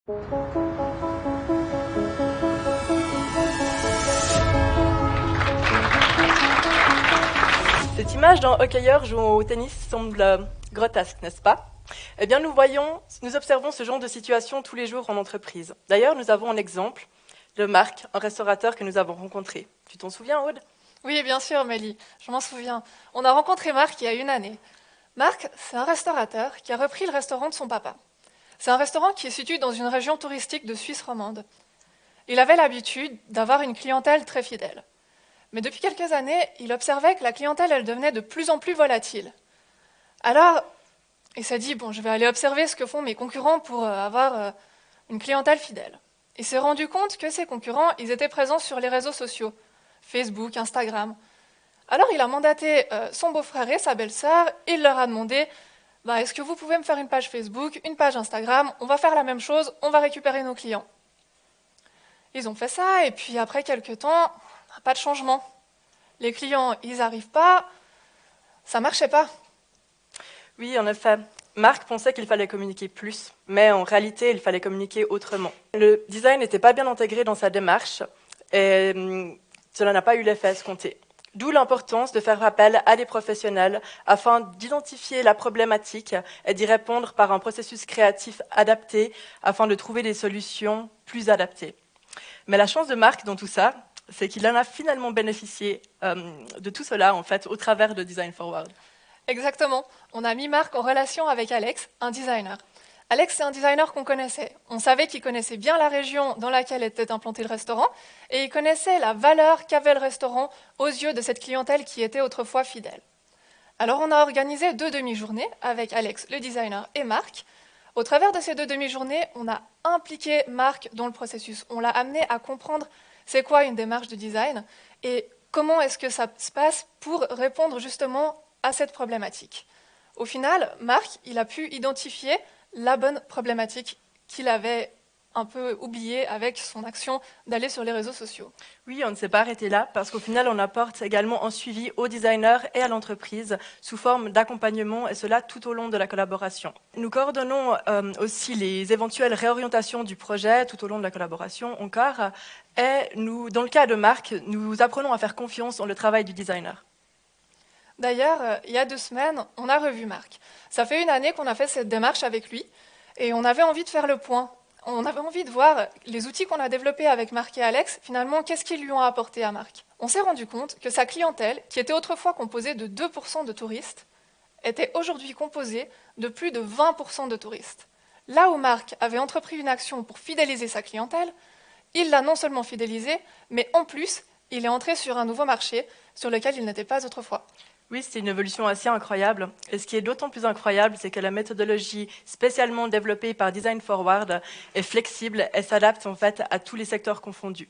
Cette image d'un hockeyeur jouant au tennis semble grotesque, n'est-ce pas? Eh bien, nous observons ce genre de situation tous les jours en entreprise. D'ailleurs, nous avons un exemple de Marc, un restaurateur que nous avons rencontré. Tu t'en souviens, Aude? Oui, bien sûr, Mélie, je m'en souviens. On a rencontré Marc il y a une année. Marc, c'est un restaurateur qui a repris le restaurant de son papa. C'est un restaurant qui est situé dans une région touristique de Suisse romande. Il avait l'habitude d'avoir une clientèle très fidèle. Mais depuis quelques années, il observait que la clientèle, elle devenait de plus en plus volatile. Alors, il s'est dit, bon, je vais aller observer ce que font mes concurrents pour avoir une clientèle fidèle. Il s'est rendu compte que ses concurrents, ils étaient présents sur les réseaux sociaux, Facebook, Instagram. Alors il a mandaté son beau-frère et sa belle-sœur, et il leur a demandé, est-ce que vous pouvez me faire une page Facebook, une page Instagram, on va faire la même chose, on va récupérer nos clients. Ils ont fait ça, et puis après quelques temps, pas de changement. Les clients, ils n'arrivent pas, ça marchait pas. Oui, en effet. Marc pensait qu'il fallait communiquer plus, mais en réalité, il fallait communiquer autrement. Le design n'était pas bien intégré dans sa démarche, et cela n'a pas eu l'effet escompté. D'où l'importance de faire appel à des professionnels afin d'identifier la problématique et d'y répondre par un processus créatif adapté afin de trouver des solutions plus adaptées. Mais la chance de Marc dans tout ça, c'est qu'il en a finalement bénéficié de tout cela en fait au travers de Design Forward. Exactement. On a mis Marc en relation avec Alex, un designer. Alex, c'est un designer qu'on connaissait. On savait qu'il connaissait bien la région dans laquelle était implanté le restaurant et il connaissait la valeur qu'avait le restaurant aux yeux de cette clientèle qui était autrefois fidèle. Alors on a organisé 2 demi-journées avec Alex, le designer, et Marc. Au travers de ces 2 demi-journées, on a impliqué Marc dans le processus. On l'a amené à comprendre c'est quoi une démarche de design et comment est-ce que ça se passe pour répondre justement à cette problématique. Au final, Marc, il a pu identifier la bonne problématique qu'il avait un peu oubliée avec son action d'aller sur les réseaux sociaux. Oui, on ne s'est pas arrêté là parce qu'au final, on apporte également un suivi aux designers et à l'entreprise sous forme d'accompagnement et cela tout au long de la collaboration. Nous coordonnons aussi les éventuelles réorientations du projet tout au long de la collaboration encore et dans le cas de Marc, nous apprenons à faire confiance en le travail du designer. D'ailleurs, il y a 2 semaines, on a revu Marc. Ça fait une année qu'on a fait cette démarche avec lui et on avait envie de faire le point. On avait envie de voir les outils qu'on a développés avec Marc et Alex, finalement, qu'est-ce qu'ils lui ont apporté à Marc. On s'est rendu compte que sa clientèle, qui était autrefois composée de 2% de touristes, était aujourd'hui composée de plus de 20% de touristes. Là où Marc avait entrepris une action pour fidéliser sa clientèle, il l'a non seulement fidélisée, mais en plus, il est entré sur un nouveau marché sur lequel il n'était pas autrefois. Oui, c'est une évolution assez incroyable. Et ce qui est d'autant plus incroyable, c'est que la méthodologie spécialement développée par Design Forward est flexible et s'adapte en fait à tous les secteurs confondus.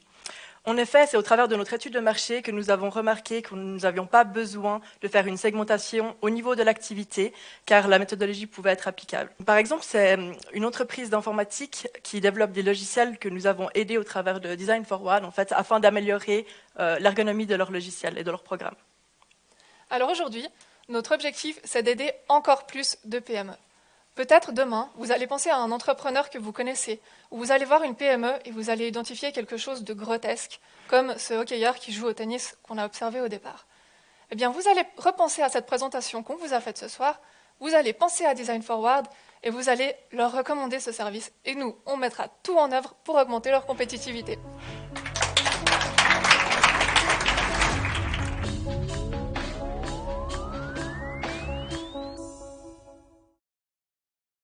En effet, c'est au travers de notre étude de marché que nous avons remarqué que nous n'avions pas besoin de faire une segmentation au niveau de l'activité, car la méthodologie pouvait être applicable. Par exemple, c'est une entreprise d'informatique qui développe des logiciels que nous avons aidés au travers de Design Forward, en fait, afin d'améliorer l'ergonomie de leurs logiciels et de leurs programmes. Alors aujourd'hui, notre objectif, c'est d'aider encore plus de PME. Peut-être demain, vous allez penser à un entrepreneur que vous connaissez, ou vous allez voir une PME et vous allez identifier quelque chose de grotesque, comme ce hockeyeur qui joue au tennis qu'on a observé au départ. Eh bien, vous allez repenser à cette présentation qu'on vous a faite ce soir, vous allez penser à Design Forward et vous allez leur recommander ce service. Et nous, on mettra tout en œuvre pour augmenter leur compétitivité.